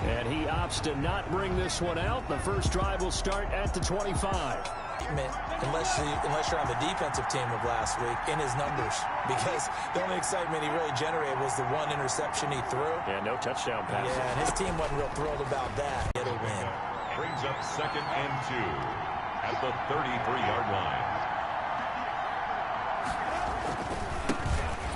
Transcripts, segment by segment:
And he opts to not bring this one out. The first drive will start at the 25. Unless you're on the defensive team of last week, in his numbers. Because the only excitement he really generated was the one interception he threw. Yeah, no touchdown pass. Yeah, and his team wasn't real thrilled about that. Get a win. Brings up 2nd and 2 at the 33-yard line.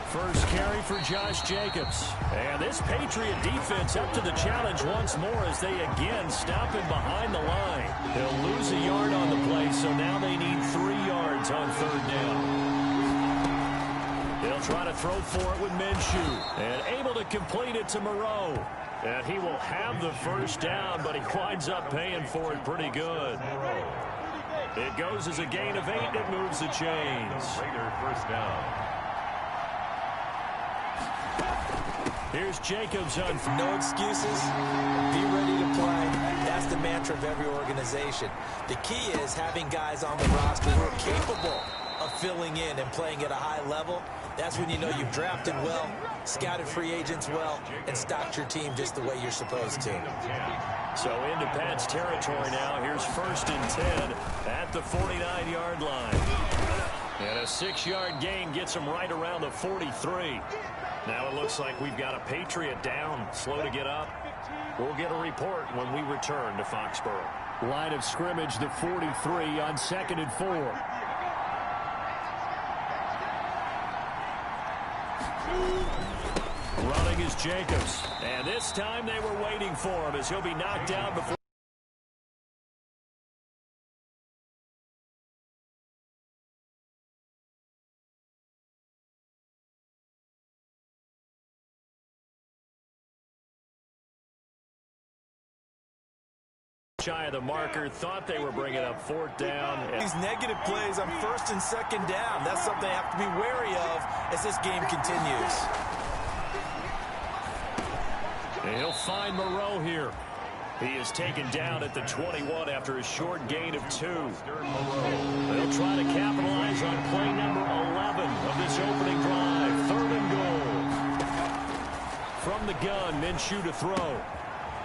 First carry for Josh Jacobs. And this Patriot defense up to the challenge once more as they again stop him behind the line. They'll lose a yard on the play, so now they need 3 yards on 3rd down. They'll try to throw for it with Minshew. And able to complete it to Moreau. And he will have the first down, but he winds up paying for it pretty good. It goes as a gain of 8, and it moves the chains. Raider first down. Here's Jacobs on. No excuses. Be ready to play. That's the mantra of every organization. The key is having guys on the roster who are capable of filling in and playing at a high level. That's when you know you've drafted well, scouted free agents well, and stocked your team just the way you're supposed to. So into Pat's territory now. Here's 1st and 10 at the 49-yard line. And a 6-yard gain gets him right around the 43. Now it looks like we've got a Patriot down, slow to get up. We'll get a report when we return to Foxborough. Line of scrimmage, the 43 on 2nd and 4. Running is Jacobs. And this time they were waiting for him as he'll be knocked down before. Shy of the marker, thought they were bringing up 4th down. These negative plays on 1st and 2nd down, that's something they have to be wary of as this game continues. And he'll find Moreau here. He is taken down at the 21 after a short gain of 2. They'll try to capitalize on play number 11 of this opening drive. 3rd and goal. From the gun, Minshew to throw.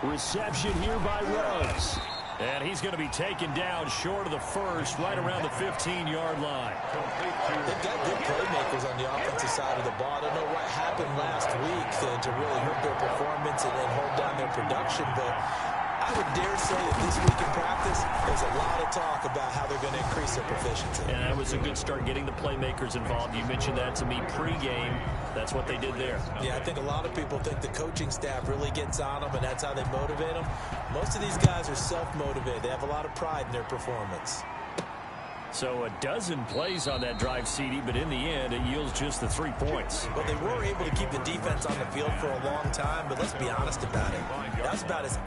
Reception here by Ruggs. And he's going to be taken down short of the first, right around the 15-yard line. They've got good playmakers on the offensive side of the ball. I don't know what happened last week to really hurt their performance and hold down their production, but I would dare say that this week in practice, there's a lot of talk about how they're going to increase their proficiency. And that was a good start getting the playmakers involved. You mentioned that to me pregame. That's what they did there. Yeah, I think a lot of people think the coaching staff really gets on them, and that's how they motivate them. Most of these guys are self-motivated. They have a lot of pride in their performance. So a dozen plays on that drive, CD, but in the end, it yields just the 3 points. Well, they were able to keep the defense on the field for a long time, but let's be honest about it. That's about as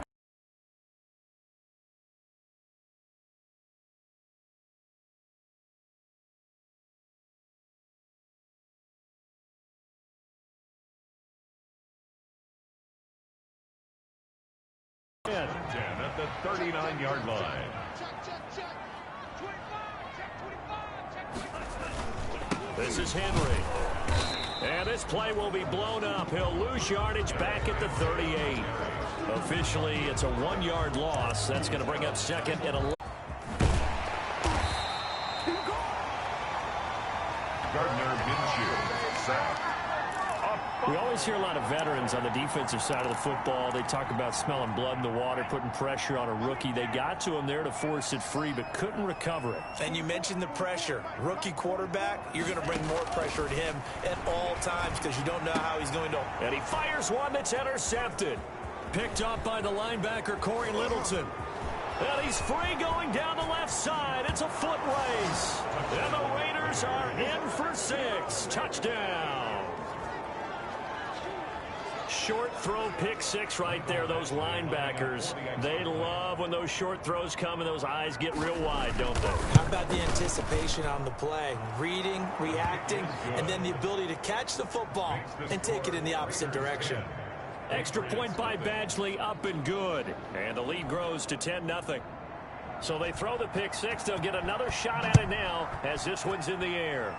at the 39-yard line. This is Henry. And this play will be blown up. He'll lose yardage back at the 38. Officially, it's a 1-yard loss. That's going to bring up 2nd and 11. Gardner Minshew, sack. We always hear a lot of veterans on the defensive side of the football. They talk about smelling blood in the water, putting pressure on a rookie. They got to him there to force it free, but couldn't recover it. And you mentioned the pressure. Rookie quarterback, you're going to bring more pressure at him at all times because you don't know how he's going to. And he fires one that's intercepted. Picked up by the linebacker, Corey Littleton. And he's free going down the left side. It's a foot race. And the Raiders are in for 6. Touchdown. Short throw, pick 6 right there. Those linebackers, they love when those short throws come and those eyes get real wide, don't they? How about the anticipation on the play? Reading, reacting, and then the ability to catch the football and take it in the opposite direction. Extra point by Badgley, up and good. And the lead grows to 10-0. So they throw the pick 6. They'll get another shot at it now as this one's in the air.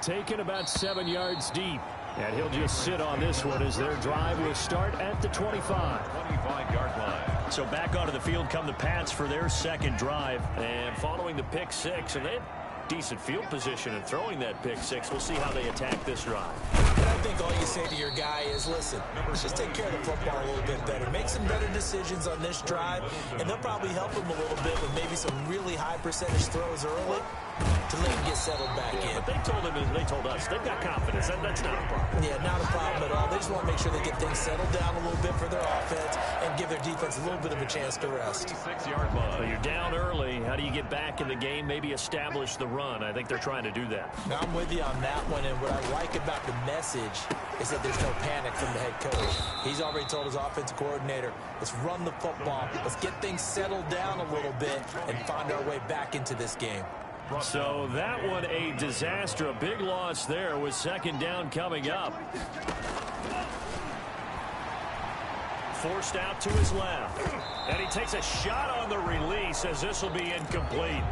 Taken about 7 yards deep. And he'll just sit on this one as their drive will start at the 25. 25-yard line. So back onto the field come the Pats for their second drive. And following the pick six, and they have decent field position in throwing that pick six. We'll see how they attack this drive. I think all you say to your guy is, listen, let's just take care of the football a little bit better. Make some better decisions on this drive, and they'll probably help him a little bit with maybe some really high percentage throws early to let him get settled back in. But they told us, they've got confidence. That's not a problem. Yeah, not a problem at all. They just want to make sure they get things settled down a little bit for their offense and give their defense a little bit of a chance to rest. 6-yard line. Well, you're down early. How do you get back in the game? Maybe establish the run. I think they're trying to do that. Now, I'm with you on that one, and what I like about the message is that there's no panic from the head coach. He's already told his offensive coordinator, let's run the football, let's get things settled down a little bit and find our way back into this game. So that one a disaster, a big loss there with second down coming up. Forced out to his left. And he takes a shot on the release as this will be incomplete.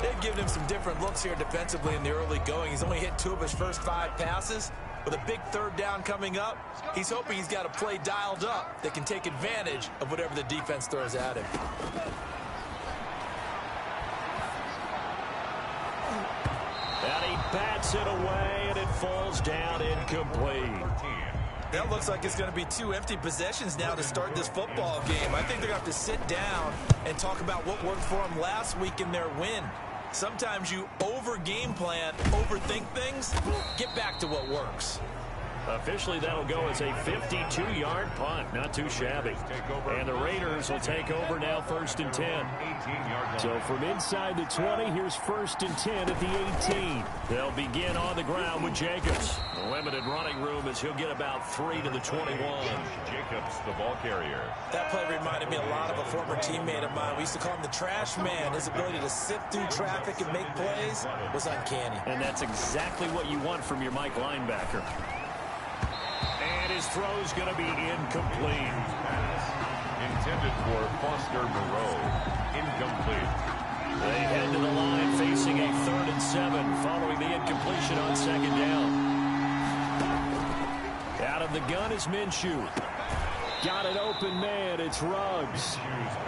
They've given him some different looks here defensively in the early going. He's only hit 2 of his first 5 passes. With a big third down coming up, he's hoping he's got a play dialed up that can take advantage of whatever the defense throws at him. And he bats it away, and it falls down incomplete. That looks like it's going to be 2 empty possessions now to start this football game. I think they're going to have to sit down and talk about what worked for them last week in their win. Sometimes you over-game plan, overthink things, get back to what works. Officially, that'll go as a 52-yard punt. Not too shabby. And the Raiders will take over now, 1st and 10. So from inside the 20, here's 1st and 10 at the 18. They'll begin on the ground with Jacobs. Limited running room as he'll get about 3 to the 21. Jacobs, the ball carrier. That play reminded me a lot of a former teammate of mine. We used to call him the trash man. His ability to sift through traffic and make plays was uncanny. And that's exactly what you want from your Mike linebacker. And his throw's going to be incomplete. Intended for Foster Moreau. Incomplete. They head to the line facing a 3rd and 7 following the incompletion on 2nd down. Out of the gun is Minshew. Got an open man. It's Ruggs.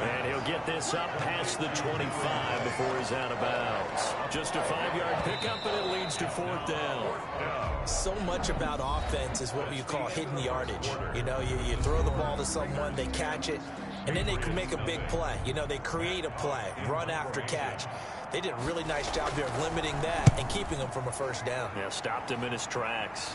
And he'll get this up past the 25 before he's out of bounds. Just a 5-yard pickup, and it leads to 4th down. So much about offense is what you call hidden yardage. You know, you throw the ball to someone, they catch it, and then they can make a big play. You know, they create a play, run after catch. They did a really nice job here of limiting that and keeping him from a 1st down. Yeah, stopped him in his tracks.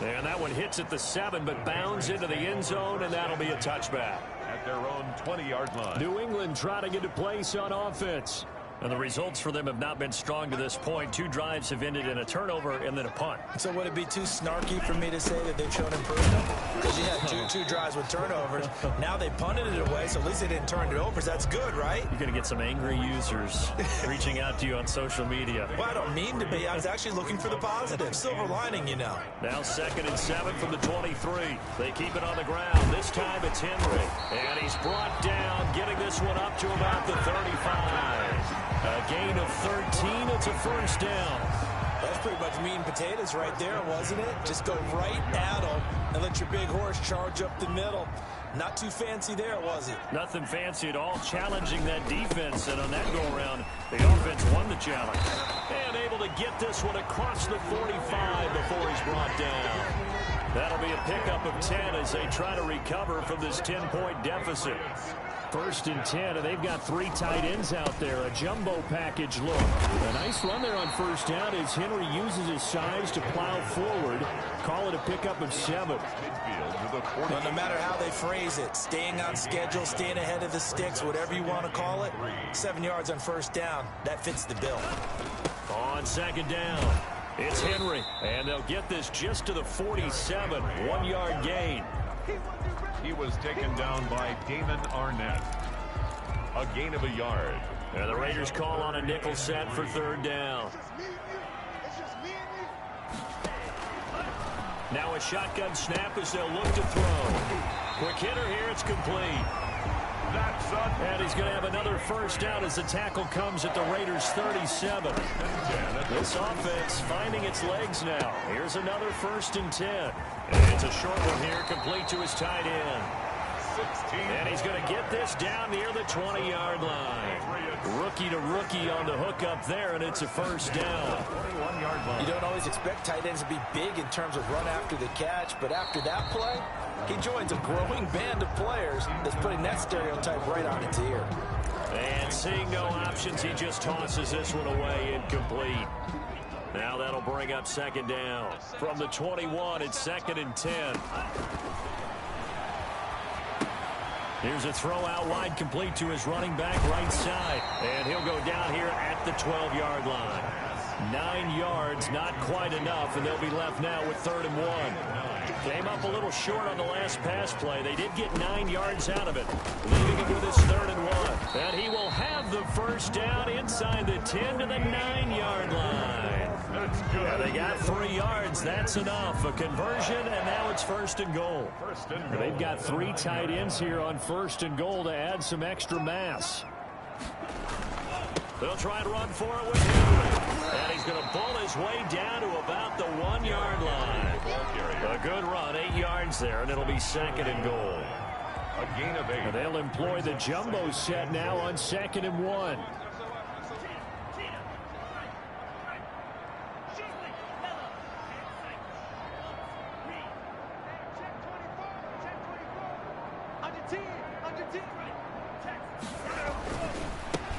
And that one hits at the 7, but bounds into the end zone, and that'll be a touchback. At their own 20-yard line. New England trying to get a place on offense. And the results for them have not been strong to this point. 2 drives have ended in a turnover and then a punt. So would it be too snarky for me to say that they've shown improvement? Because you had two drives with turnovers. Now they punted it away, so at least they didn't turn it over. So that's good, right? You're going to get some angry users reaching out to you on social media. Well, I don't mean to be. I was actually looking for the positive. Silver lining, you know. Now 2nd and 7 from the 23. They keep it on the ground. This time it's Henry. And he's brought down, getting this one up to about the 35. A gain of 13. It's a 1st down. That's pretty much meat and potatoes right there, wasn't it? Just go right at them and let your big horse charge up the middle. Not too fancy there, was it? Nothing fancy at all. Challenging that defense, and on that go-around, the offense won the challenge. And able to get this one across the 45 before he's brought down. That'll be a pickup of 10 as they try to recover from this 10-point deficit. 1st and 10, and they've got 3 tight ends out there. A jumbo package look. A nice run there on 1st down as Henry uses his size to plow forward. Call it a pickup of 7. Well, no matter how they phrase it, staying on schedule, staying ahead of the sticks, whatever you want to call it, 7 yards on 1st down, that fits the bill. On 2nd down, it's Henry, and they'll get this just to the 47. 1-yard gain. He was taken down by Damon Arnett. A gain of a yard. And the Raiders call on a nickel set for 3rd down. Now a shotgun snap as they'll look to throw. Quick hitter here, it's complete. And he's going to have another first down as the tackle comes at the Raiders' 37. This offense finding its legs now. Here's another 1st and 10. And it's a short one here, complete to his tight end. And he's going to get this down near the 20-yard line. Rookie to rookie on the hook up there, and it's a first down. You don't always expect tight ends to be big in terms of run after the catch, but after that play, he joins a growing band of players that's putting that stereotype right on its ear. And seeing no options, he just tosses this one away, incomplete. Now that'll bring up 2nd down. From the 21, it's 2nd and 10. Here's a throw out wide, complete to his running back right side. And he'll go down here at the 12-yard line. 9 yards, not quite enough, and they'll be left now with 3rd and 1. Came up a little short on the last pass play. They did get 9 yards out of it, leaving him with his 3rd and 1. And he will have the first down inside the 10 to the 9-yard line. Yeah, they got 3 yards. That's enough. A conversion, and now it's 1st and goal. They've got 3 tight ends here on 1st and goal to add some extra mass. They'll try and run for it with Henry. And he's going to pull his way down to about the 1-yard line. A good run, 8 yards there, and it'll be 2nd and goal. A gain of 8. And they'll employ the jumbo set now on 2nd and 1.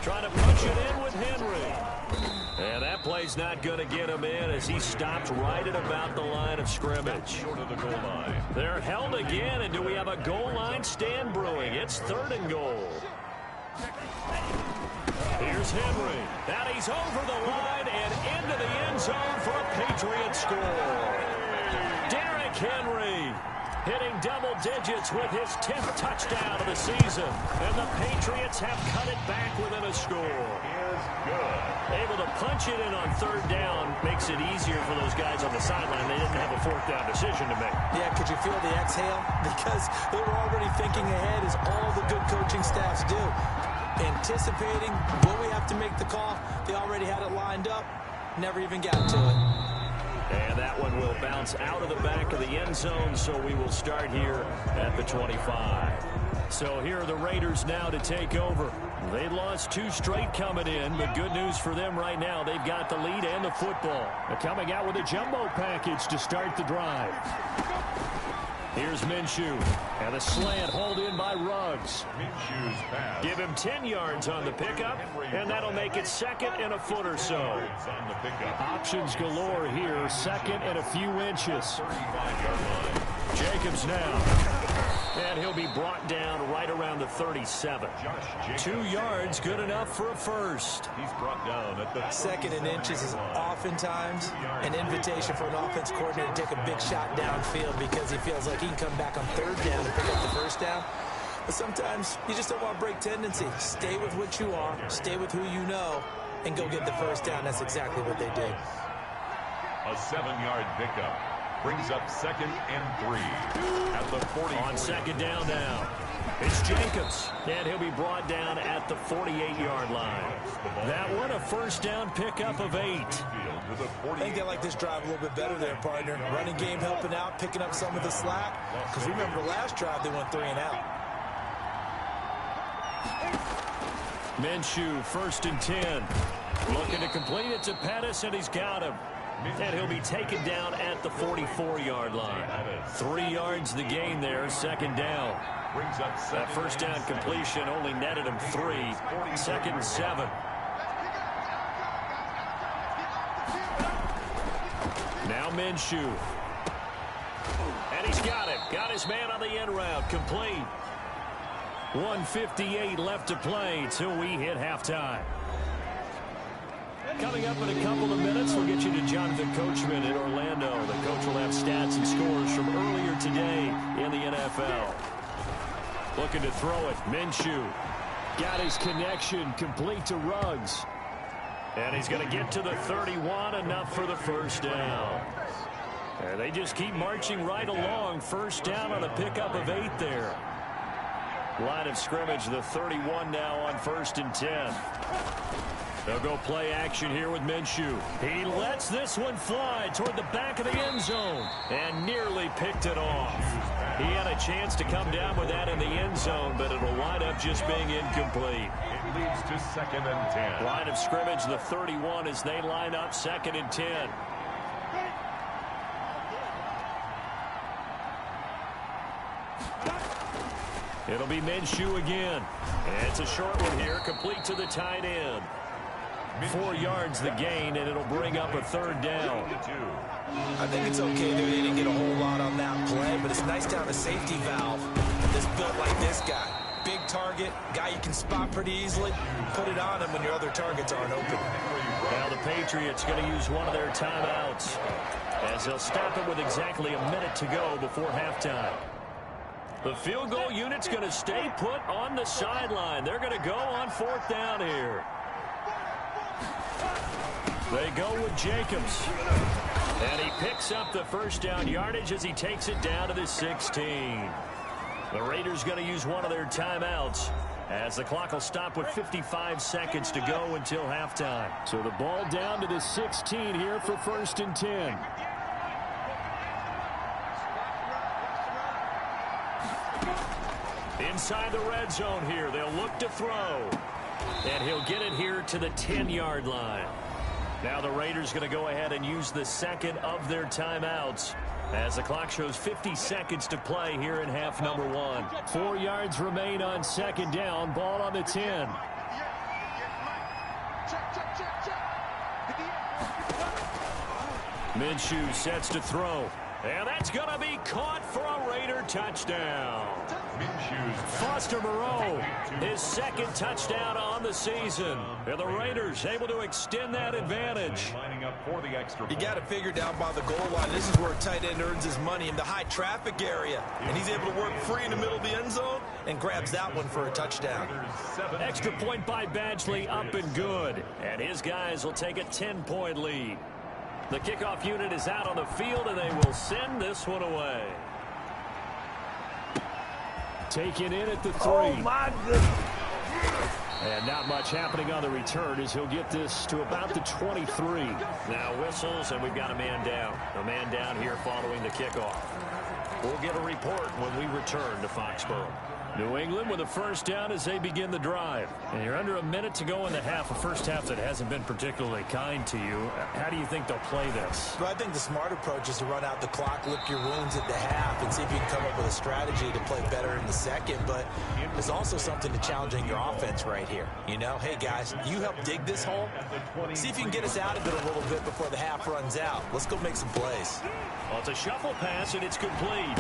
Trying to punch it in with Henry. And that play's not going to get him in as he stopped right at about the line of scrimmage. Short of the goal line. They're held again, and do we have a goal line stand brewing? It's 3rd and goal. Here's Henry. And he's over the line and into the end zone for a Patriot score. Derrick Henry hitting double digits with his 10th touchdown of the season. And the Patriots have cut it back within a score. Able to punch it in on 3rd down makes it easier for those guys on the sideline. They didn't have a 4th down decision to make. Yeah, could you feel the exhale? Because they were already thinking ahead, as all the good coaching staffs do. Anticipating when we have to make the call. They already had it lined up. Never even got to it. And that one will bounce out of the back of the end zone, so we will start here at the 25. So here are the Raiders now to take over. They lost 2 straight coming in, but good news for them right now. They've got the lead and the football. They're coming out with a jumbo package to start the drive. Here's Minshew. And a slant hauled in by Ruggs. Minshew's pass. Give him 10 yards on the pickup, and that'll make it 2nd and a foot or so. On the pickup. Options galore here. 2nd and a few inches. 35-yard line. Jacobs now. And he'll be brought down right around the 37. 2 yards, good enough for a first. He's brought down at the 2nd and inches is oftentimes an invitation for an offense coordinator to take a big shot downfield because he feels like he can come back on 3rd down and pick up the first down. But sometimes you just don't want to break tendency. Stay with what you are, stay with who you know, and go get the first down. That's exactly what they did. A 7-yard pickup. Brings up 2nd and 3 at the 40. On 2nd down now. It's Jacobs, and he'll be brought down at the 48-yard line. That one, a first down pickup of 8. I think they like this drive a little bit better there, partner. Running game helping out, picking up some of the slack. Because remember the last drive, they went 3 and out. Minshew, 1st and 10. Looking to complete it to Pettis, and he's got him. And he'll be taken down at the 44-yard line. 3 yards the gain there, 2nd down. That first down completion only netted him 3. 2nd and 7. Now Minshew. And he's got it. Got his man on the end route. Complete. 1:58 left to play till we hit halftime. Coming up in a couple of minutes, we'll get you to Jonathan Coachman in Orlando. The coach will have stats and scores from earlier today in the NFL. Looking to throw it. Minshew got his connection complete to Ruggs. And he's going to get to the 31, enough for the first down. And they just keep marching right along. First down on a pickup of 8 there. Line of scrimmage, the 31 now on 1st and 10. They'll go play action here with Minshew. He lets this one fly toward the back of the end zone and nearly picked it off. He had a chance to come down with that in the end zone, but it'll wind up just being incomplete. It leads to 2nd and 10. Line of scrimmage, the 31 as they line up 2nd and 10. It'll be Minshew again. And it's a short one here, complete to the tight end. 4 yards the gain, and it'll bring up a 3rd down. I think it's okay that they didn't get a whole lot on that play, but it's nice to have a safety valve that's built like this guy. Big target, guy you can spot pretty easily. Put it on him when your other targets aren't open. Now the Patriots going to use one of their timeouts as they'll stop it with exactly a minute to go before halftime. The field goal unit's going to stay put on the sideline. They're going to go on 4th down here. They go with Jacobs. And he picks up the 1st down yardage as he takes it down to the 16. The Raiders going to use one of their timeouts as the clock will stop with 55 seconds to go until halftime. So the ball down to the 16 here for 1st and 10. Inside the red zone here. They'll look to throw. And he'll get it here to the 10-yard line. Now the Raiders going to go ahead and use the 2nd of their timeouts as the clock shows 50 seconds to play here in half number 1. 4 yards remain on 2nd down. Ball on the 10. Minshew sets to throw. And that's going to be caught for a Raider touchdown. Foster Moreau, his 2nd touchdown on the season. And the Raiders able to extend that advantage. You got to figure down by the goal line. This is where a tight end earns his money in the high traffic area. And he's able to work free in the middle of the end zone and grabs that one for a touchdown. Extra point by Badgley up and good. And his guys will take a 10-point lead. The kickoff unit is out on the field, and they will send this one away. Taken in at the 3. Oh, my goodness. And not much happening on the return as he'll get this to about the 23. Now whistles, and we've got a man down. A man down here following the kickoff. We'll get a report when we return to Foxborough. New England with a 1st down as they begin the drive. And you're under a minute to go in the half, a first half that hasn't been particularly kind to you. How do you think they'll play this? Well, I think the smart approach is to run out the clock, lick your wounds at the half, and see if you can come up with a strategy to play better in the 2nd. But there's also something to challenging your offense right here. You know, hey, guys, you help dig this hole. See if you can get us out of it a little bit before the half runs out. Let's go make some plays. Well, it's a shuffle pass, and it's complete.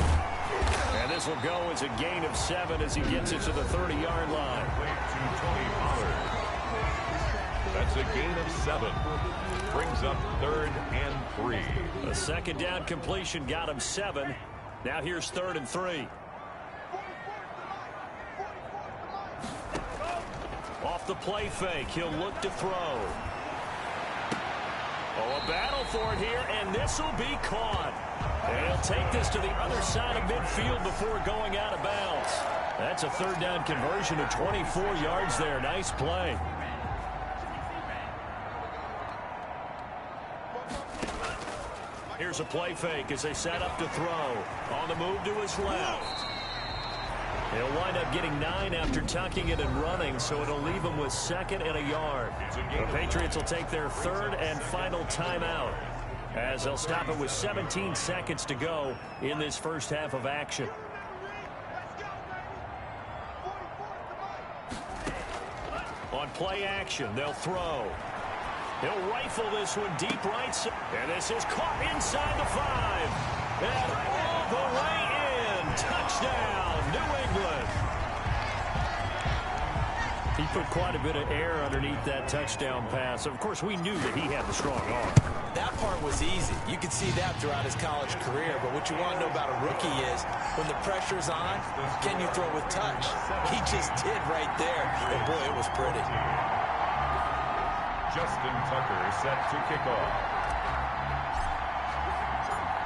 And this will go as a gain of 7 as he gets it to the 30-yard line. That's a gain of 7. Brings up 3rd and 3. The 2nd down completion got him 7. Now here's 3rd and 3. Off the play fake, he'll look to throw. Oh, a battle for it here, and this will be caught. And he'll take this to the other side of midfield before going out of bounds. That's a 3rd down conversion of 24 yards there. Nice play. Here's a play fake as they set up to throw. On the move to his left. He'll wind up getting 9 after tucking it and running, so it'll leave him with 2nd and a yard. The Patriots will take their 3rd and final timeout as they'll stop it with 17 seconds to go in this first half of action. On play action, they'll throw. He'll rifle this one deep right side. And this is caught inside the 5. And all the way in. Touchdown, New England. He put quite a bit of air underneath that touchdown pass. Of course, we knew that he had the strong arm. That part was easy. You could see that throughout his college career. But what you want to know about a rookie is when the pressure's on, can you throw with touch? He just did right there. And, boy, it was pretty. Justin Tucker set to kick off.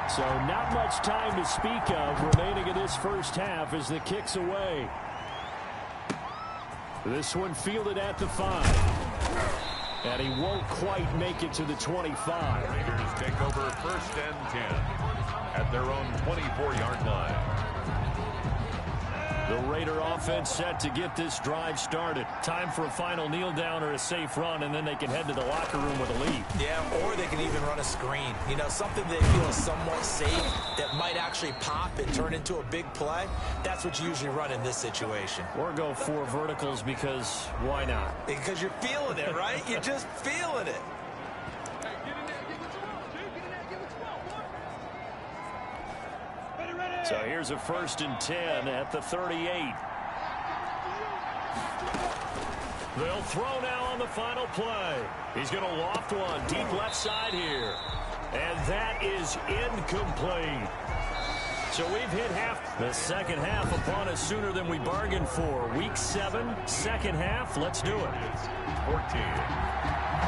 So not much time to speak of remaining in this first half as the kick's away. This one fielded at the 5. And he won't quite make it to the 25. Raiders take over 1st and 10 at their own 24-yard line. The Raider offense set to get this drive started. Time for a final kneel down or a safe run, and then they can head to the locker room with a lead. Yeah, or they can even run a screen. You know, something they feel is somewhat safe that might actually pop and turn into a big play. That's what you usually run in this situation. Or go 4 verticals because why not? Because you're feeling it, right? You're just feeling it. So here's a 1st and 10 at the 38. They'll throw now on the final play. He's going to loft one deep left side here. And that is incomplete. So we've hit half. The second half upon us sooner than we bargained for. Week 7, second half. Let's do it. 14.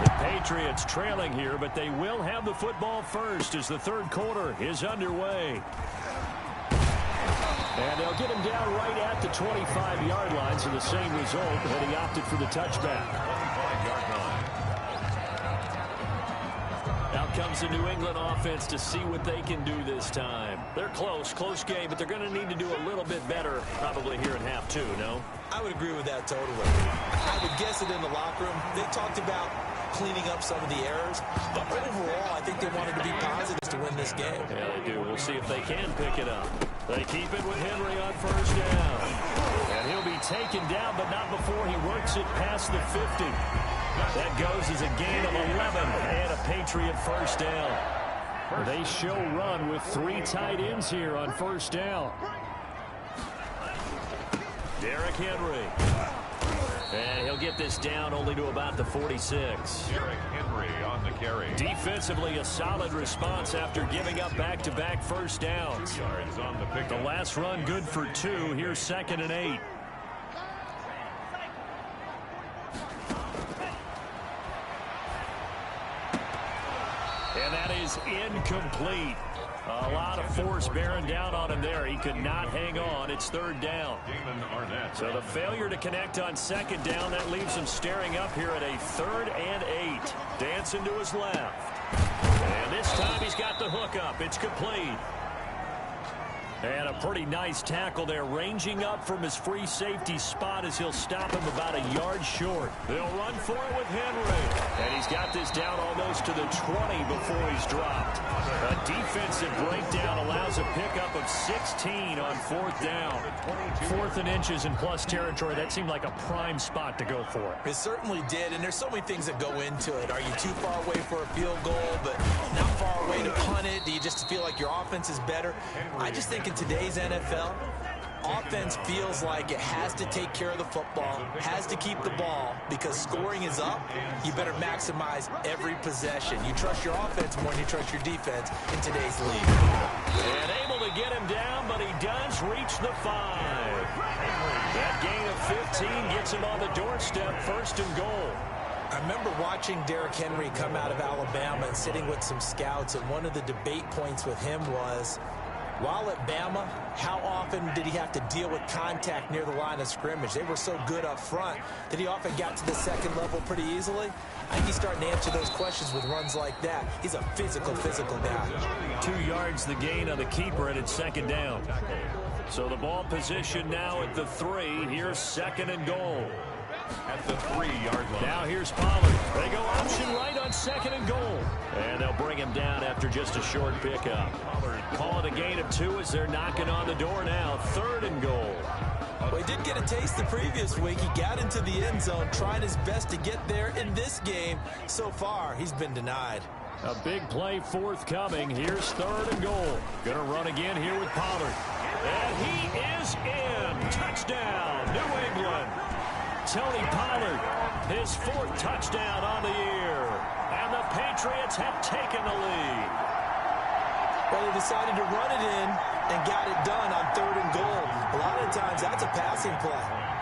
The Patriots trailing here, but they will have the football first as the third quarter is underway. And they'll get him down right at the 25-yard line, so the same result, but he opted for the touchback. 25-yard line. Out comes the New England offense to see what they can do this time. They're close game, but they're going to need to do a little bit better probably here in half 2, no? I would agree with that totally. I would guess it in the locker room. They talked about cleaning up some of the errors, but overall, I think they wanted to be positive to win this game. Yeah, they do. We'll see if they can pick it up. They keep it with Henry on 1st down. And he'll be taken down, but not before he works it past the 50. That goes as a gain of 11 and a Patriot 1st down. They show run with 3 tight ends here on 1st down. Derrick Henry. And he'll get this down only to about the 46. Derrick Henry on the carry. Defensively, a solid response after giving up back-to-back 1st downs. Yards on the pick. The last run good for 2. Here's 2nd and 8. And that is incomplete. A lot of force bearing down on him there. He could not hang on. It's 3rd down. So the failure to connect on 2nd down, that leaves him staring up here at a 3rd and 8. Dancing to his left. And this time he's got the hook up. It's complete. And a pretty nice tackle there, ranging up from his free safety spot as he'll stop him about a yard short. They'll run for it with Henry. And he's got this down almost to the 20 before he's dropped. A defensive breakdown allows a pickup of 16 on 4th down. 4th and inches in plus territory. That seemed like a prime spot to go for it. It certainly did, and there's so many things that go into it. Are you too far away for a field goal, but not far away to punt it? Do you just feel like your offense is better? I just think in today's NFL, offense feels like it has to take care of the football, has to keep the ball, because scoring is up. You better maximize every possession. You trust your offense more than you trust your defense in today's league. And able to get him down, but he does reach the 5. That gain of 15 gets him on the doorstep, 1st and goal. I remember watching Derrick Henry come out of Alabama and sitting with some scouts, and one of the debate points with him was, while at Bama, how often did he have to deal with contact near the line of scrimmage? They were so good up front that he often got to the 2nd level pretty easily. I think he's starting to answer those questions with runs like that. He's a physical guy. 2 yards the gain on the keeper, and it's 2nd down. So the ball position now at the 3. Here's 2nd and goal. At the 3-yard line. Now here's Pollard. They go option right on 2nd and goal. And they'll bring him down after just a short pickup. Call it a gain of 2 as they're knocking on the door now. 3rd and goal. Well, he did get a taste the previous week. He got into the end zone, trying his best to get there in this game. So far, he's been denied. A big play forthcoming. Here's 3rd and goal. Gonna run again here with Pollard. And he is in. Touchdown, New England. Tony Pollard, his 4th touchdown on the year. And the Patriots have taken the lead. Well, they decided to run it in and got it done on 3rd and goal. A lot of times, that's a passing play.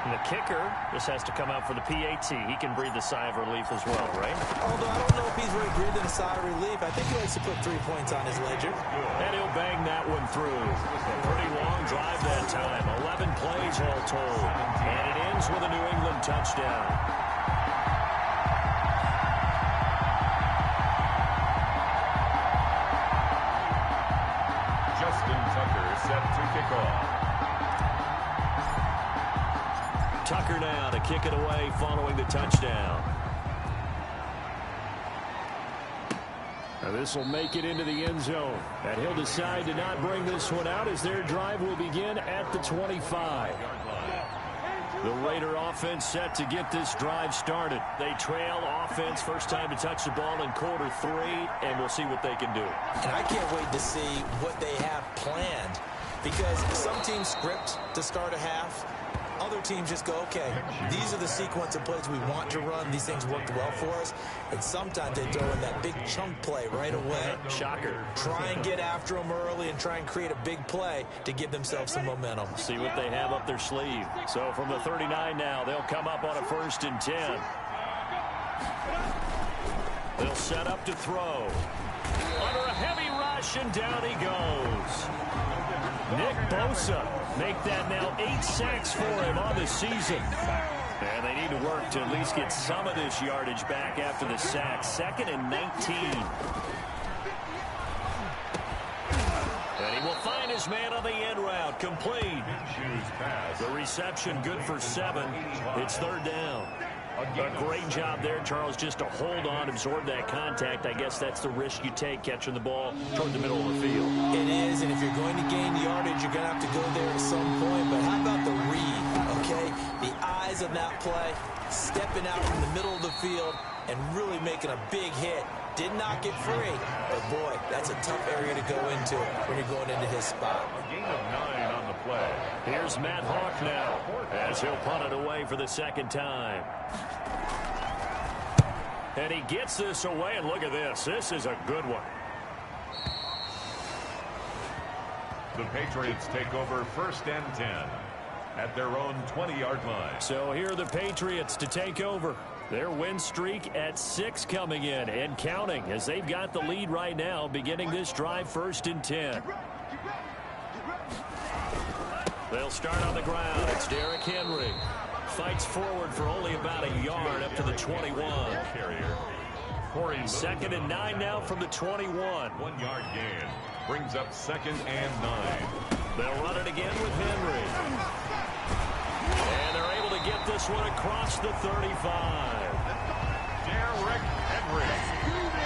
And the kicker just has to come out for the PAT. He can breathe a sigh of relief as well, right? Although I don't know if he's really breathing a sigh of relief. I think he likes to put 3 points on his ledger. And he'll bang that one through. A pretty long drive that time. 11 plays all told. And it ends with a New England touchdown. Justin Tucker set to kick off. Tucker now to kick it away following the touchdown. Now this will make it into the end zone. And he'll decide to not bring this one out as their drive will begin at the 25. The Raider offense set to get this drive started. They trail offense first time to touch the ball in quarter 3, and we'll see what they can do. And I can't wait to see what they have planned, because some teams script to start a half. Other teams just go, okay, these are the sequence of plays we want to run. These things worked well for us. And sometimes they throw in that big chunk play right away. Shocker. Try and get after them early and try and create a big play to give themselves some momentum. See what they have up their sleeve. So from the 39 now, they'll come up on a 1st and 10. They'll set up to throw. Under a heavy rush, and down he goes. Nick Bosa make that now 8 sacks for him on the season. And they need to work to at least get some of this yardage back after the sack. 2nd and 19. And he will find his man on the end route. Complete. The reception good for 7. It's 3rd down. A great job there, Charles, just to hold on, absorb that contact. I guess that's the risk you take catching the ball toward the middle of the field. It is, and if you're going to gain yardage, you're going to have to go there at some point. But how about the read, okay? The eyes of that play, stepping out from the middle of the field and really making a big hit. Did not get free, but boy, that's a tough area to go into when you're going into his spot. A gain of 9 on the play. Here's Matt Hawk now as he'll punt it away for the 2nd time. And he gets this away, and look at this. This is a good one. The Patriots take over 1st and 10 at their own 20-yard line. So here are the Patriots to take over. Their win streak at 6 coming in and counting as they've got the lead right now beginning this drive 1st and 10. They'll start on the ground. It's Derrick Henry. Fights forward for only about a yard up to the 21. Carrier. 2nd and 9 now from the 21. 1-yard gain. Brings up 2nd and 9. They'll run it again with Henry. And they're able to get this one across the 35. Derrick Henry.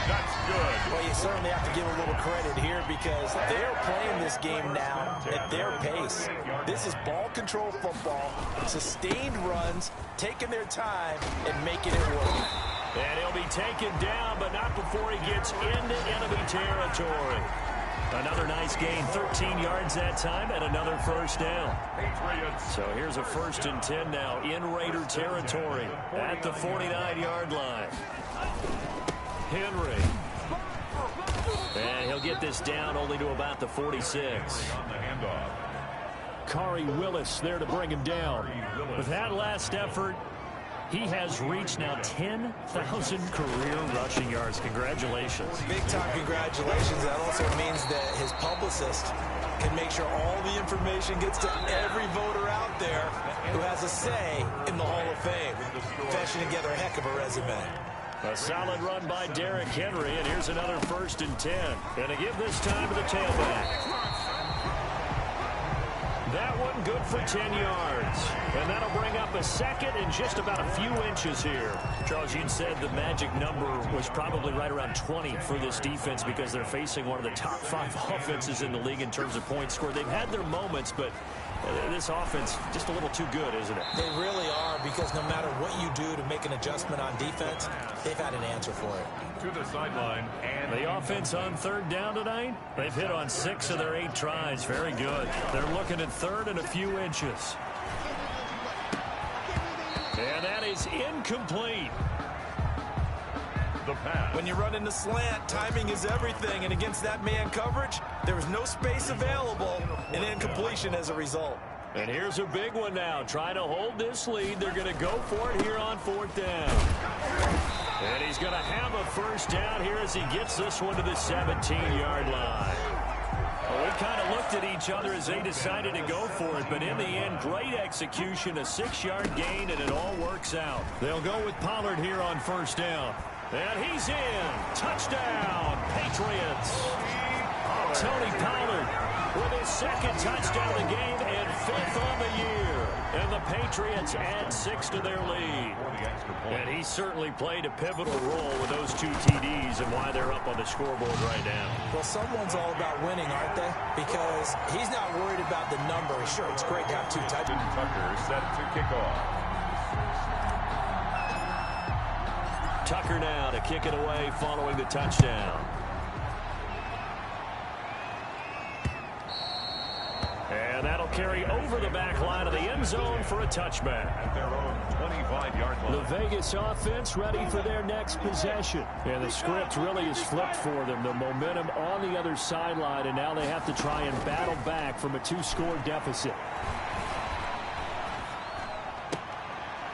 That's good. Well, you certainly have to give a little credit here because they're playing this game now at their pace. This is ball control football, sustained runs, taking their time, and making it work. And he'll be taken down, but not before he gets into enemy territory. Another nice gain, 13 yards that time, and another 1st down. Patriots. So here's a 1st and 10 now in Raider territory at the 49-yard line. Henry. And he'll get this down only to about the 46. On the handoff. Khari Willis there to bring him down. With that last effort, he has reached now 10,000 career rushing yards. Congratulations. Big-time congratulations. That also means that his publicist can make sure all the information gets to every voter out there who has a say in the Hall of Fame. Fashioning together a heck of a resume. A solid run by Derrick Henry, and here's another 1st and 10. And to give this time to the tailback. That one good for 10 yards. And that'll bring up a 2nd and just about a few inches here. Charles, you said the magic number was probably right around 20 for this defense because they're facing one of the top 5 offenses in the league in terms of points scored. They've had their moments, but this offense just a little too good, isn't it? They really are, because no matter what you do to make an adjustment on defense, they've had an answer for it. To the sideline. And the offense on 3rd down tonight, they've hit on 6 of their 8 tries. Very good. They're looking at 3rd and a few inches. And that is incomplete. the pass. When you run in the slant, timing is everything, and against that man coverage, there was no space available, and incompletion as a result. And here's a big one now. Trying to hold this lead. They're going to go for it here on 4th down. And he's going to have a first down here as he gets this one to the 17-yard line. Well, we kind of looked at each other as they decided to go for it, but in the end, great execution, a 6-yard gain, and it all works out. They'll go with Pollard here on first down. And he's in. Touchdown, Patriots. Tony Pollard with his second touchdown of the game and 5th on the year. And the Patriots add 6 to their lead. And he certainly played a pivotal role with those 2 TDs and why they're up on the scoreboard right now. Well, someone's all about winning, aren't they? Because he's not worried about the number. Sure, it's great to have 2 touchdowns. Tucker set to kick off. Tucker now to kick it away following the touchdown. And that'll carry over the back line of the end zone for a touchback. At their own 25-yard line. The Vegas offense ready for their next possession. And the script really is flipped for them. The momentum on the other sideline, and now they have to try and battle back from a 2-score deficit.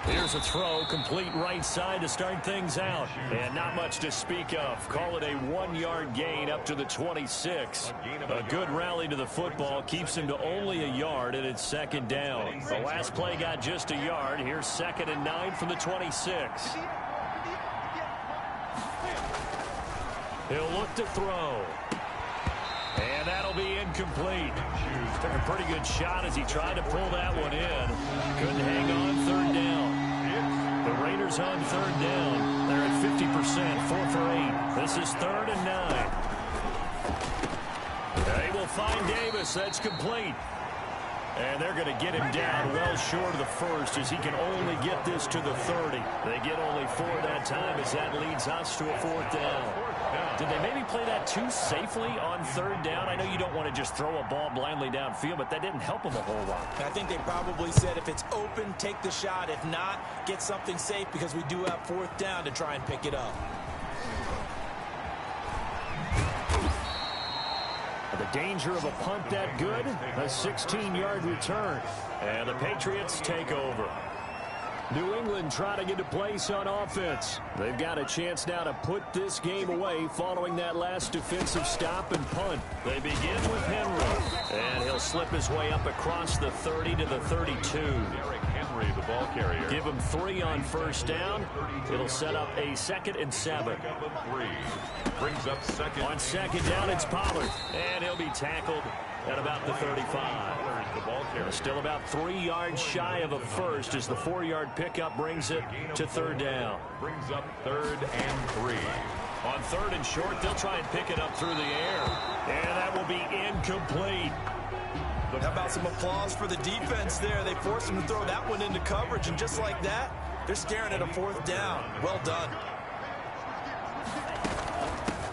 Here's a throw, complete right side to start things out. And not much to speak of. Call it a 1-yard gain up to the 26. A good rally to the football keeps him to only a yard, and it's second down. The last play got just a yard. Here's 2nd and 9 from the 26. He'll look to throw. And that'll be incomplete. Took a pretty good shot as he tried to pull that one in. Couldn't hang on, 3rd down. The Raiders on 3rd down. They're at 50%, 4 for 8. This is 3rd and 9. They will find Davis. That's complete. And they're going to get him down well short of the first as he can only get this to the 30. They get only 4 that time as that leads us to a 4th down. Did they maybe play that too safely on 3rd down? I know you don't want to just throw a ball blindly downfield, but that didn't help them a whole lot. I think they probably said if it's open, take the shot. If not, get something safe because we do have 4th down to try and pick it up. The danger of a punt that good, a 16-yard return. And the Patriots take over. New England trying to get a place on offense. They've got a chance now to put this game away following that last defensive stop and punt. They begin with Henry, and he'll slip his way up across the 30 to the 32. Henry, the ball carrier. Give him 3 on first down. It'll set up a 2nd and 7. Brings up 2nd. On 2nd down, it's Pollard, and he'll be tackled at about the 35. Still about 3 yards shy of a first as the 4-yard pickup brings it to 3rd down. Brings up 3rd and 3. On 3rd and short, they'll try and pick it up through the air. And that will be incomplete. How about some applause for the defense there? They forced him to throw that one into coverage, and just like that, they're staring at a 4th down. Well done.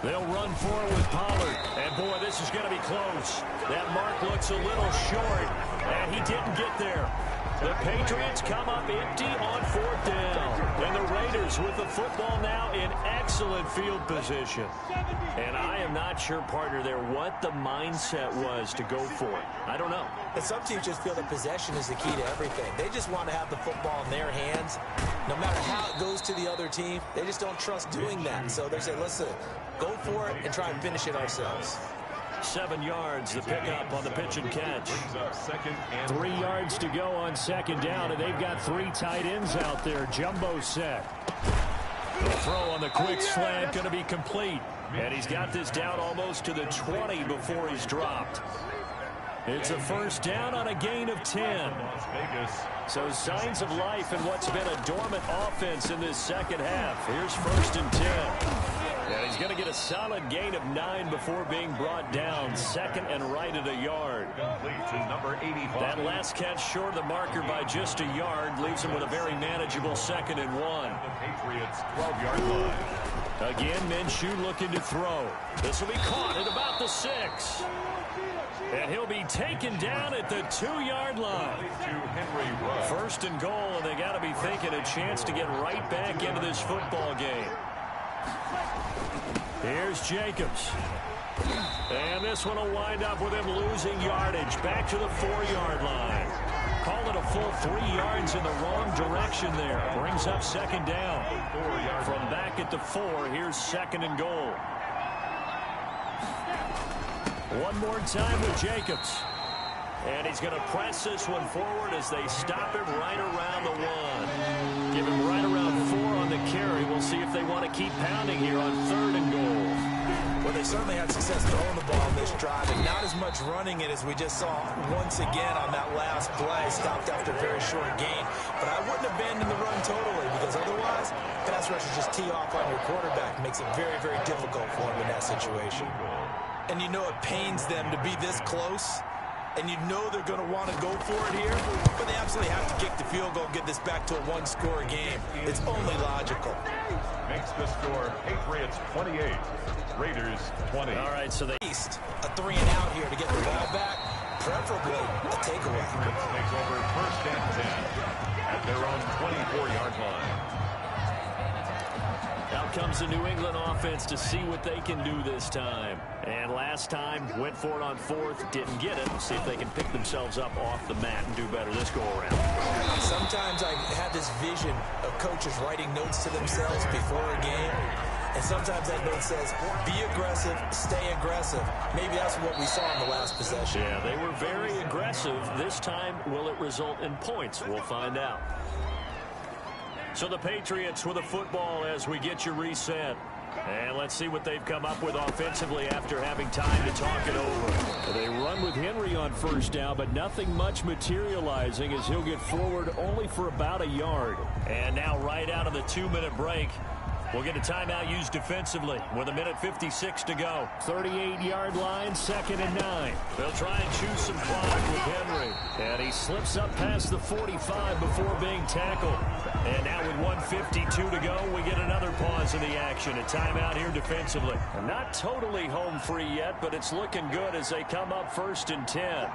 They'll run forward with Pollard. And, boy, this is going to be close. That mark looks a little short, and he didn't get there. The Patriots come up empty on 4th down. And the Raiders with the football now in excellent field position. And I am not sure, partner, there what the mindset was to go for it. I don't know. And some teams just feel that possession is the key to everything. They just want to have the football in their hands. No matter how it goes to the other team, they just don't trust doing that. So they say, listen, go for it and try and finish it ourselves. 7 yards, the pickup on the pitch and catch. 3 yards to go on 2nd down, and they've got 3 tight ends out there. Jumbo set. The throw on the quick slant going to be complete. And he's got this down almost to the 20 before he's dropped. It's a first down on a gain of 10. So signs of life in what's been a dormant offense in this second half. Here's 1st and 10. And he's going to get a solid gain of 9 before being brought down. 2nd and right at a yard. Number 85. That last catch short of the marker by just a yard leaves him with a very manageable 2nd and 1. The Patriots 12-yard line. Again, Minshew looking to throw. This will be caught at about the 6. And he'll be taken down at the 2-yard line. Henry Ruggs. 1st and goal, and they got to be thinking a chance to get right back into this football game. Here's Jacobs. And this one will wind up with him losing yardage back to the 4-yard line. Call it a full 3 yards in the wrong direction there. Brings up second down. From back at the 4, here's second and goal. One more time with Jacobs. And he's going to press this one forward as they stop him right around the 1. Give him right around 4 on the carry. We'll see if they want to keep pounding here on third and goal. Well, they certainly had success throwing the ball in this drive, and not as much running it as we just saw once again on that last play, stopped after a very short gain. But I wouldn't abandon the run totally, because otherwise, pass rushers just tee off on your quarterback. Makes it very, very difficult for him in that situation. And you know it pains them to be this close, and you know they're going to want to go for it here, but they absolutely have to kick the field goal and get this back to a one-score game. It's only logical. Makes the score Patriots 28, Raiders 20. All right, so they East a 3 and out here to get the ball back, preferably a takeaway. Patriots takes over first and 10 at their own 24-yard line. Out comes the New England offense to see what they can do this time. And last time, went for it on 4th, didn't get it. See if they can pick themselves up off the mat and do better this go-around. Sometimes I have this vision of coaches writing notes to themselves before a game. And sometimes that note says, be aggressive, stay aggressive. Maybe that's what we saw in the last possession. Yeah, they were very aggressive. This time, will it result in points? We'll find out. So the Patriots with the football as we get you reset. And let's see what they've come up with offensively after having time to talk it over. They run with Henry on first down, but nothing much materializing as he'll get forward only for about a yard. And now right out of the 2-minute break, we'll get a timeout used defensively with 1:56 to go. 38-yard line, 2nd and 9. They'll try and choose some clock with Henry. And he slips up past the 45 before being tackled. And now with 1:52 to go, we get another pause in the action. A timeout here defensively. Not totally home free yet, but it's looking good as they come up 1st and 10.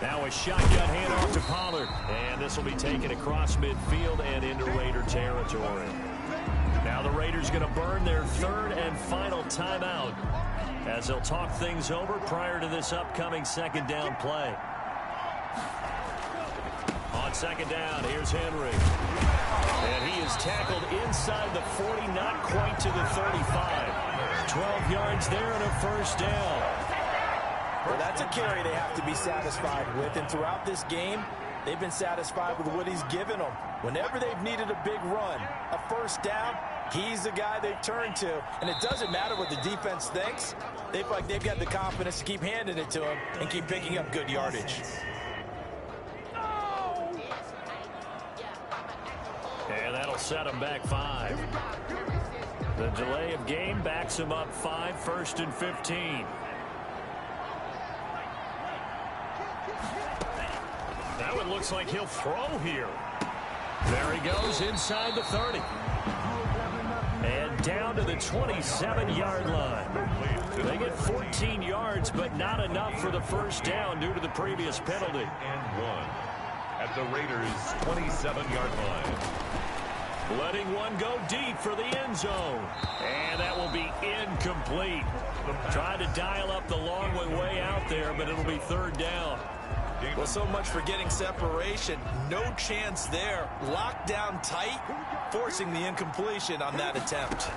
Now a shotgun handoff to Pollard. And this will be taken across midfield and into Raider territory. Now the Raiders going to burn their 3rd and final timeout as they'll talk things over prior to this upcoming 2nd down play. On 2nd down, here's Henry. And he is tackled inside the 40, not quite to the 35. 12 yards there and a 1st down. Well, that's a carry they have to be satisfied with. And throughout this game, they've been satisfied with what he's given them. Whenever they've needed a big run, a 1st down, he's the guy they've turned to. And it doesn't matter what the defense thinks. They feel like they've got the confidence to keep handing it to him and keep picking up good yardage. And that'll set him back 5. The delay of game backs him up 5, 1st and 15. Now it looks like he'll throw here. There he goes inside the 30. And down to the 27-yard line. They get 14 yards, but not enough for the 1st down due to the previous penalty. And 1 at the Raiders' 27-yard line. Letting one go deep for the end zone. And that will be incomplete. Tried to dial up the long way out there, but it'll be 3rd down. Well, so much for getting separation. No chance there. Locked down tight, forcing the incompletion on that attempt.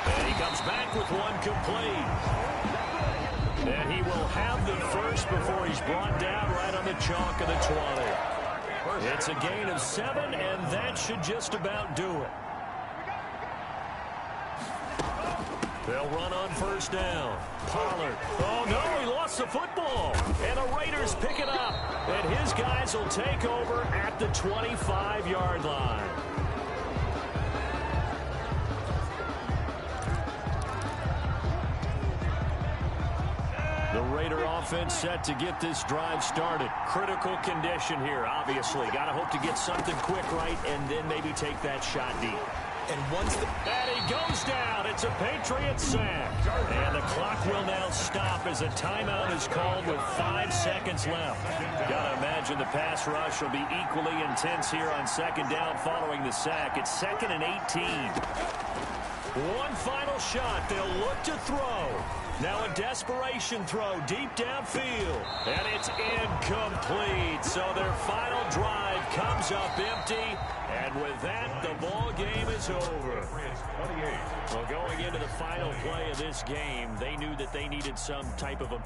And he comes back with one complete. And he will have the 1st before he's brought down right on the chalk of the 20. It's a gain of 7, and that should just about do it. They'll run on 1st down. Pollard. Oh, no, he lost the football. And the Raiders pick it up. And his guys will take over at the 25-yard line. The Raider offense set to get this drive started. Critical condition here, obviously. Got to hope to get something quick right and then maybe take that shot deep. And once and he goes down. It's a Patriot sack. And the clock will now stop as a timeout is called with 5 seconds left. Got to imagine the pass rush will be equally intense here on 2nd down following the sack. It's 2nd and 18. One final shot. They'll look to throw. Now a desperation throw deep downfield. And it's incomplete. So their final drive comes up empty. And with that, the ball game is over. Well, going into the final play of this game, they knew that they needed some type of a